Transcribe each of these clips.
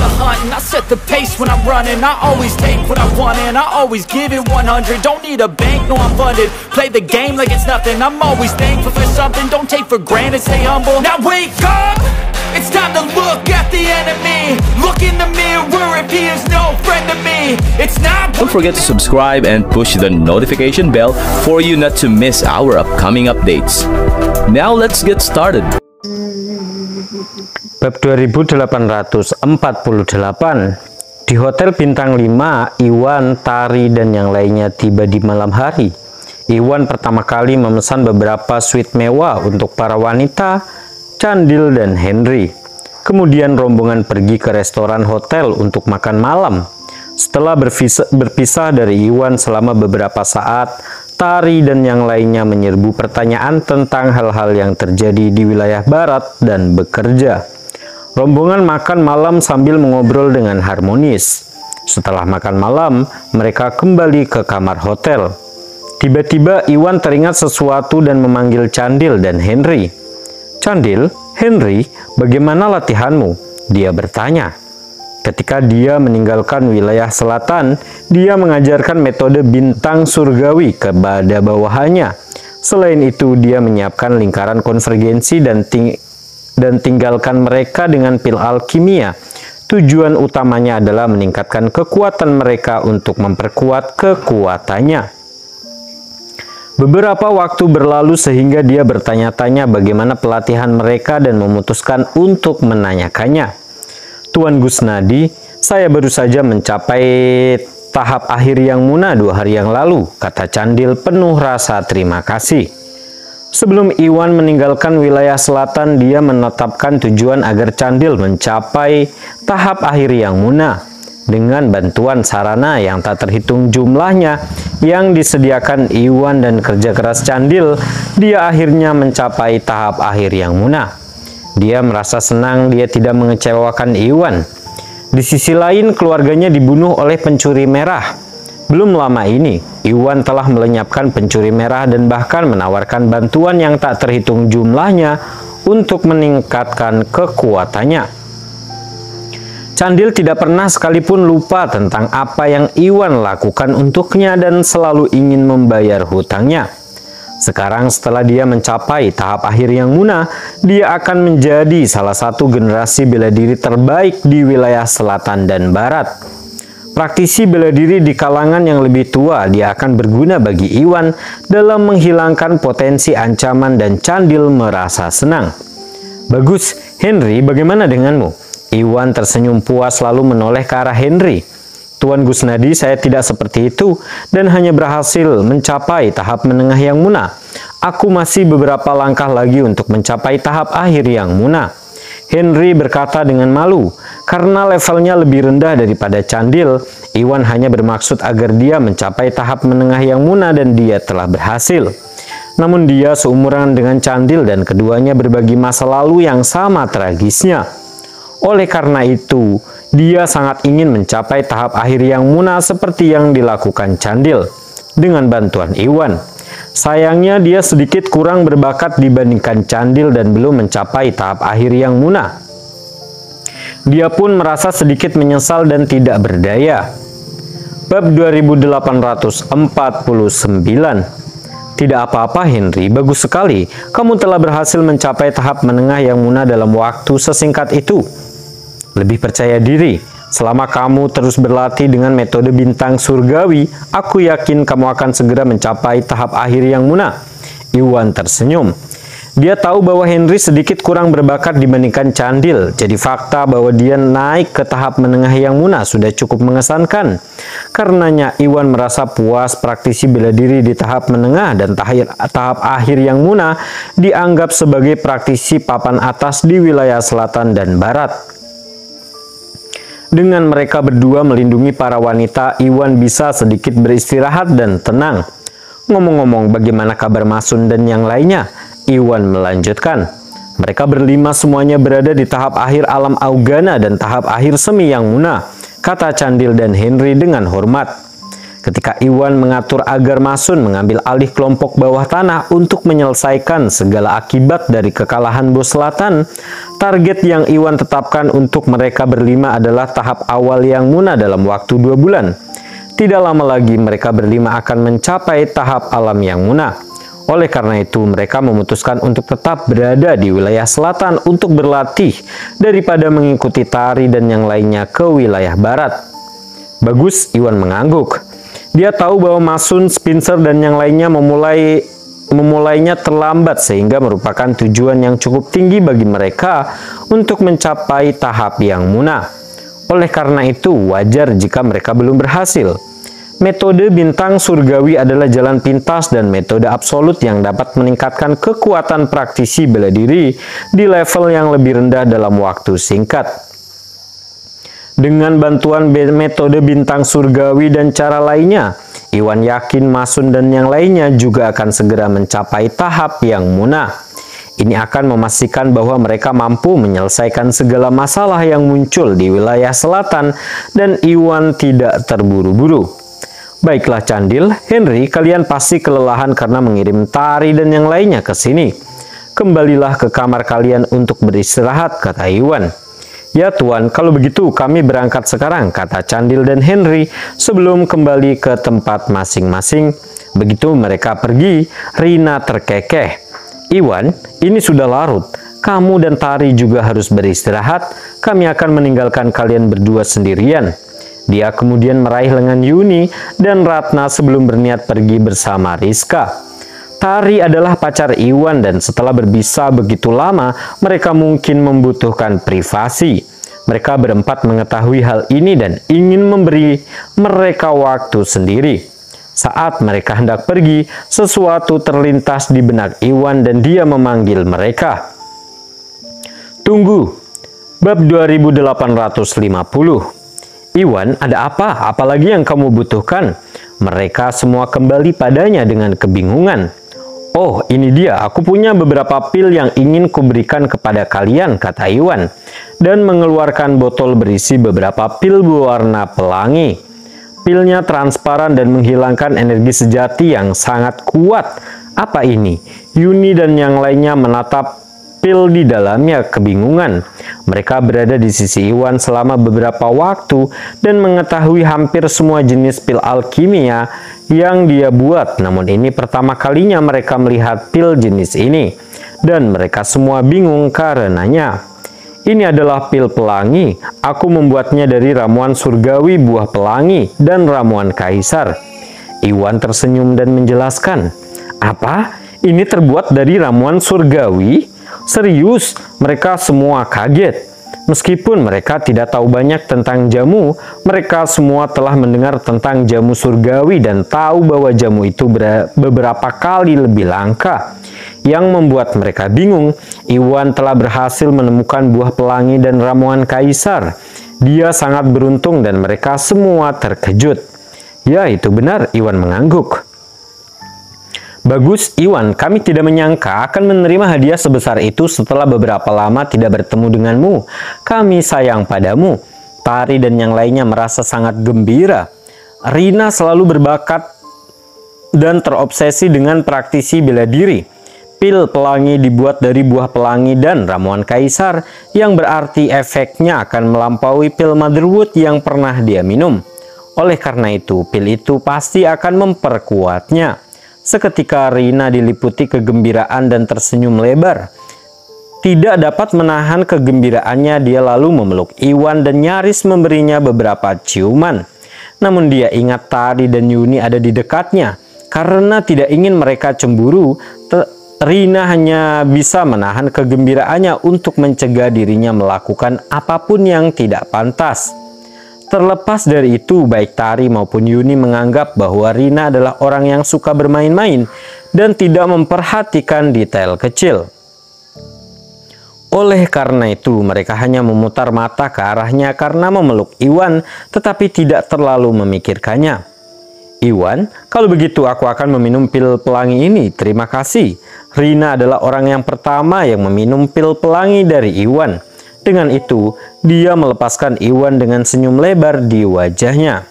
the hunt and I set the pace when I'm running. I always take what I want and I always give it 100. Don't need a bank, no I'm funded. Play the game like it's nothing. I'm always thankful for something. Don't take for granted, stay humble. Now wake up, it's time to look at the enemy. Look in the mirror if he is no friend to me. It's not. Don't forget to subscribe and push the notification bell for you not to miss our upcoming updates. Now let's get started. Bab 2848. Di Hotel Bintang 5, Iwan, Tari, dan yang lainnya tiba di malam hari. Iwan pertama kali memesan beberapa suite mewah untuk para wanita, Candil dan Henry. Kemudian rombongan pergi ke restoran hotel untuk makan malam. Setelah berpisah dari Iwan selama beberapa saat, Tari dan yang lainnya menyerbu pertanyaan tentang hal-hal yang terjadi di wilayah barat dan bekerja. Rombongan makan malam sambil mengobrol dengan harmonis. Setelah makan malam, mereka kembali ke kamar hotel. Tiba-tiba Iwan teringat sesuatu dan memanggil Candil dan Henry. "Candil, Henry, bagaimana latihanmu?" dia bertanya. Ketika dia meninggalkan wilayah selatan, dia mengajarkan metode bintang surgawi kepada bawahannya. Selain itu, dia menyiapkan lingkaran konvergensi dan tinggalkan mereka dengan pil alkimia. Tujuan utamanya adalah meningkatkan kekuatan mereka untuk memperkuat kekuatannya. Beberapa waktu berlalu sehingga dia bertanya-tanya bagaimana pelatihan mereka dan memutuskan untuk menanyakannya. "Tuan Gusnadi, saya baru saja mencapai tahap akhir yang Muna 2 hari yang lalu," kata Candil penuh rasa terima kasih. Sebelum Iwan meninggalkan wilayah selatan, dia menetapkan tujuan agar Candil mencapai tahap akhir yang Muna. Dengan bantuan sarana yang tak terhitung jumlahnya yang disediakan Iwan dan kerja keras Candil, dia akhirnya mencapai tahap akhir yang Muna. Dia merasa senang dia tidak mengecewakan Iwan. Di sisi lain, keluarganya dibunuh oleh pencuri merah. Belum lama ini, Iwan telah melenyapkan pencuri merah dan bahkan menawarkan bantuan yang tak terhitung jumlahnya untuk meningkatkan kekuatannya. Candil tidak pernah sekalipun lupa tentang apa yang Iwan lakukan untuknya dan selalu ingin membayar hutangnya. Sekarang setelah dia mencapai tahap akhir yang Muna, dia akan menjadi salah satu generasi bela diri terbaik di wilayah selatan dan barat. Praktisi bela diri di kalangan yang lebih tua, dia akan berguna bagi Iwan dalam menghilangkan potensi ancaman dan Candil merasa senang. "Bagus, Henry, bagaimana denganmu?" Iwan tersenyum puas lalu menoleh ke arah Henry. "Tuan Gusnadi, saya tidak seperti itu dan hanya berhasil mencapai tahap menengah yang Muna. Aku masih beberapa langkah lagi untuk mencapai tahap akhir yang Muna." Henry berkata dengan malu. Karena levelnya lebih rendah daripada Candil, Iwan hanya bermaksud agar dia mencapai tahap menengah yang Muna dan dia telah berhasil. Namun dia seumuran dengan Candil dan keduanya berbagi masa lalu yang sama tragisnya. Oleh karena itu, dia sangat ingin mencapai tahap akhir yang Muna seperti yang dilakukan Candil dengan bantuan Iwan. Sayangnya dia sedikit kurang berbakat dibandingkan Candil dan belum mencapai tahap akhir yang Muna. Dia pun merasa sedikit menyesal dan tidak berdaya. Bab 2849. "Tidak apa-apa Henry, bagus sekali. Kamu telah berhasil mencapai tahap menengah yang Muna dalam waktu sesingkat itu. Lebih percaya diri. Selama kamu terus berlatih dengan metode bintang surgawi, aku yakin kamu akan segera mencapai tahap akhir yang Muna." Iwan tersenyum. Dia tahu bahwa Henry sedikit kurang berbakat dibandingkan Candil, jadi fakta bahwa dia naik ke tahap menengah yang Muna sudah cukup mengesankan. Karenanya Iwan merasa puas praktisi bela diri di tahap menengah dan tahap akhir yang Muna dianggap sebagai praktisi papan atas di wilayah selatan dan barat. Dengan mereka berdua melindungi para wanita, Iwan bisa sedikit beristirahat dan tenang. "Ngomong-ngomong, bagaimana kabar Masun dan yang lainnya?" Iwan melanjutkan. "Mereka berlima semuanya berada di tahap akhir alam Augana dan tahap akhir semi yang Muna," kata Candil dan Henry dengan hormat. Ketika Iwan mengatur agar Masun mengambil alih kelompok bawah tanah untuk menyelesaikan segala akibat dari kekalahan Bos Selatan, target yang Iwan tetapkan untuk mereka berlima adalah tahap awal yang Muna dalam waktu 2 bulan. Tidak lama lagi mereka berlima akan mencapai tahap alam yang Muna. Oleh karena itu, mereka memutuskan untuk tetap berada di wilayah selatan untuk berlatih daripada mengikuti Tari dan yang lainnya ke wilayah barat. Bagus, Iwan mengangguk. Dia tahu bahwa Masun, Spencer, dan yang lainnya memulainya terlambat sehingga merupakan tujuan yang cukup tinggi bagi mereka untuk mencapai tahap yang Muna. Oleh karena itu, wajar jika mereka belum berhasil. Metode bintang surgawi adalah jalan pintas dan metode absolut yang dapat meningkatkan kekuatan praktisi bela diri di level yang lebih rendah dalam waktu singkat. Dengan bantuan metode bintang surgawi dan cara lainnya, Iwan yakin Masun dan yang lainnya juga akan segera mencapai tahap yang Muna. Ini akan memastikan bahwa mereka mampu menyelesaikan segala masalah yang muncul di wilayah selatan dan Iwan tidak terburu-buru. Baiklah Candil, Henry, kalian pasti kelelahan karena mengirim Tari dan yang lainnya ke sini. Kembalilah ke kamar kalian untuk beristirahat, kata Iwan. Ya Tuan, kalau begitu kami berangkat sekarang, kata Candil dan Henry sebelum kembali ke tempat masing-masing. Begitu mereka pergi, Rina terkekeh. Iwan, ini sudah larut. Kamu dan Tari juga harus beristirahat. Kami akan meninggalkan kalian berdua sendirian. Dia kemudian meraih lengan Yuni dan Ratna sebelum berniat pergi bersama Rizka. Tari adalah pacar Iwan dan setelah berbisa begitu lama, mereka mungkin membutuhkan privasi. Mereka berempat mengetahui hal ini dan ingin memberi mereka waktu sendiri. Saat mereka hendak pergi, sesuatu terlintas di benak Iwan dan dia memanggil mereka. Tunggu, bab 2850. Iwan, ada apa? Apalagi yang kamu butuhkan? Mereka semua kembali padanya dengan kebingungan. Oh, ini dia. Aku punya beberapa pil yang ingin kuberikan kepada kalian, kata Iwan, dan mengeluarkan botol berisi beberapa pil berwarna pelangi. Pilnya transparan dan menghilangkan energi sejati yang sangat kuat. Apa ini? Yuni dan yang lainnya menatap pil di dalamnya kebingungan. Mereka berada di sisi Iwan selama beberapa waktu dan mengetahui hampir semua jenis pil alkimia yang dia buat. Namun ini pertama kalinya mereka melihat pil jenis ini. Dan mereka semua bingung karenanya. Ini adalah pil pelangi. Aku membuatnya dari ramuan surgawi buah pelangi dan ramuan kaisar. Iwan tersenyum dan menjelaskan. Apa? Ini terbuat dari ramuan surgawi? Serius, mereka semua kaget. Meskipun mereka tidak tahu banyak tentang jamu, mereka semua telah mendengar tentang jamu surgawi dan tahu bahwa jamu itu beberapa kali lebih langka. Yang membuat mereka bingung, Iwan telah berhasil menemukan buah pelangi dan ramuan kaisar. Dia sangat beruntung dan mereka semua terkejut. Ya, itu benar, Iwan mengangguk. Bagus, Iwan, kami tidak menyangka akan menerima hadiah sebesar itu setelah beberapa lama tidak bertemu denganmu. Kami sayang padamu. Tari dan yang lainnya merasa sangat gembira. Rina selalu berbakat dan terobsesi dengan praktisi bela diri. Pil pelangi dibuat dari buah pelangi dan ramuan kaisar, yang berarti efeknya akan melampaui pil motherwood yang pernah dia minum. Oleh karena itu, pil itu pasti akan memperkuatnya. Seketika Rina diliputi kegembiraan dan tersenyum lebar. Tidak dapat menahan kegembiraannya, dia lalu memeluk Iwan dan nyaris memberinya beberapa ciuman. Namun dia ingat Tari dan Yuni ada di dekatnya. Karena tidak ingin mereka cemburu, Rina hanya bisa menahan kegembiraannya untuk mencegah dirinya melakukan apapun yang tidak pantas. Terlepas dari itu, baik Tari maupun Yuni menganggap bahwa Rina adalah orang yang suka bermain-main dan tidak memperhatikan detail kecil. Oleh karena itu, mereka hanya memutar mata ke arahnya karena memeluk Iwan, tetapi tidak terlalu memikirkannya. Iwan, kalau begitu aku akan meminum pil pelangi ini, terima kasih. Rina adalah orang yang pertama yang meminum pil pelangi dari Iwan. Dengan itu, dia melepaskan Iwan dengan senyum lebar di wajahnya.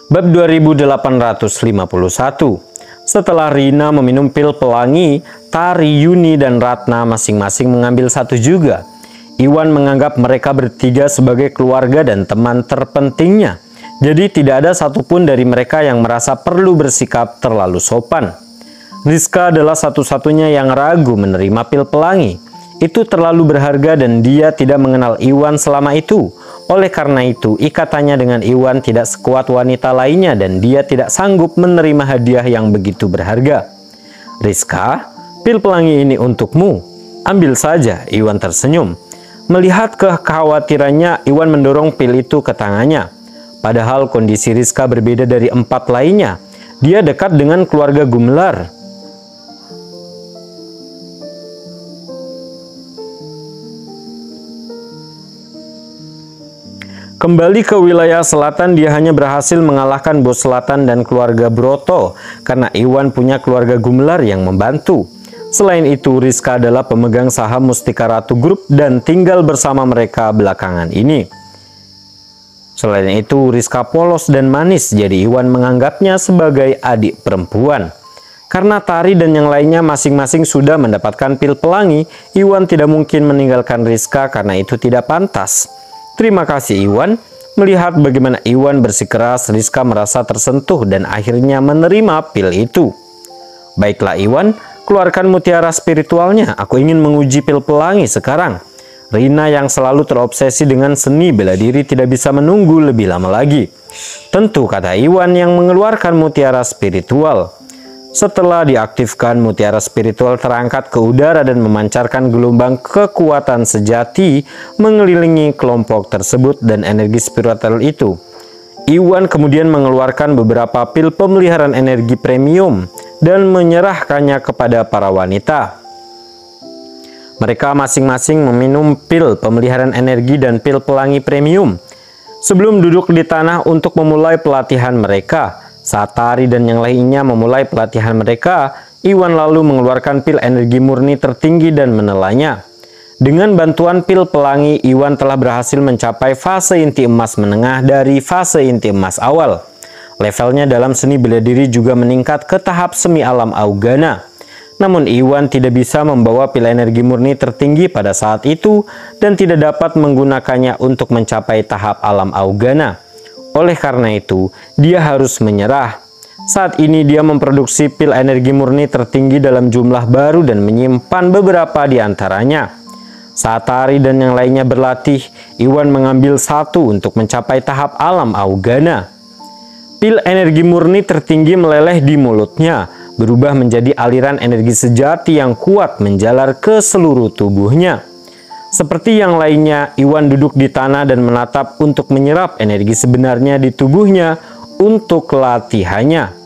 Bab 2851. Setelah Rina meminum pil pelangi, Tari, Yuni, dan Ratna masing-masing mengambil satu juga. Iwan menganggap mereka bertiga sebagai keluarga dan teman terpentingnya. Jadi tidak ada satupun dari mereka yang merasa perlu bersikap terlalu sopan. Rizka adalah satu-satunya yang ragu menerima pil pelangi. Itu terlalu berharga dan dia tidak mengenal Iwan selama itu. Oleh karena itu, ikatannya dengan Iwan tidak sekuat wanita lainnya dan dia tidak sanggup menerima hadiah yang begitu berharga. Rizka, pil pelangi ini untukmu. Ambil saja, Iwan tersenyum. Melihat kekhawatirannya, Iwan mendorong pil itu ke tangannya. Padahal kondisi Rizka berbeda dari 4 lainnya. Dia dekat dengan keluarga Gumelar. Kembali ke wilayah selatan, dia hanya berhasil mengalahkan bos selatan dan keluarga Broto karena Iwan punya keluarga Gumelar yang membantu. Selain itu, Rizka adalah pemegang saham Mustika Ratu Group dan tinggal bersama mereka belakangan ini. Selain itu, Rizka polos dan manis, jadi Iwan menganggapnya sebagai adik perempuan. Karena Tari dan yang lainnya masing-masing sudah mendapatkan pil pelangi, Iwan tidak mungkin meninggalkan Rizka karena itu tidak pantas. Terima kasih Iwan. Melihat bagaimana Iwan bersikeras, Rizka merasa tersentuh dan akhirnya menerima pil itu. Baiklah Iwan, keluarkan mutiara spiritualnya. Aku ingin menguji pil pelangi sekarang. Rina yang selalu terobsesi dengan seni bela diri tidak bisa menunggu lebih lama lagi. Tentu, kata Iwan yang mengeluarkan mutiara spiritual. Setelah diaktifkan, mutiara spiritual terangkat ke udara dan memancarkan gelombang kekuatan sejati mengelilingi kelompok tersebut dan energi spiritual itu. Iwan kemudian mengeluarkan beberapa pil pemeliharaan energi premium dan menyerahkannya kepada para wanita. Mereka masing-masing meminum pil pemeliharaan energi dan pil pelangi premium. Sebelum duduk di tanah untuk memulai pelatihan mereka, saat Tari dan yang lainnya memulai pelatihan mereka, Iwan lalu mengeluarkan pil energi murni tertinggi dan menelannya. Dengan bantuan pil pelangi, Iwan telah berhasil mencapai fase inti emas menengah dari fase inti emas awal. Levelnya dalam seni bela diri juga meningkat ke tahap semi alam Augana. Namun Iwan tidak bisa membawa pil energi murni tertinggi pada saat itu dan tidak dapat menggunakannya untuk mencapai tahap alam Augana. Oleh karena itu, dia harus menyerah. Saat ini dia memproduksi pil energi murni tertinggi dalam jumlah baru dan menyimpan beberapa di antaranya. Saat Tari dan yang lainnya berlatih, Iwan mengambil satu untuk mencapai tahap alam Augana. Pil energi murni tertinggi meleleh di mulutnya, berubah menjadi aliran energi sejati yang kuat menjalar ke seluruh tubuhnya. Seperti yang lainnya, Iwan duduk di tanah dan menatap untuk menyerap energi sebenarnya di tubuhnya untuk latihannya.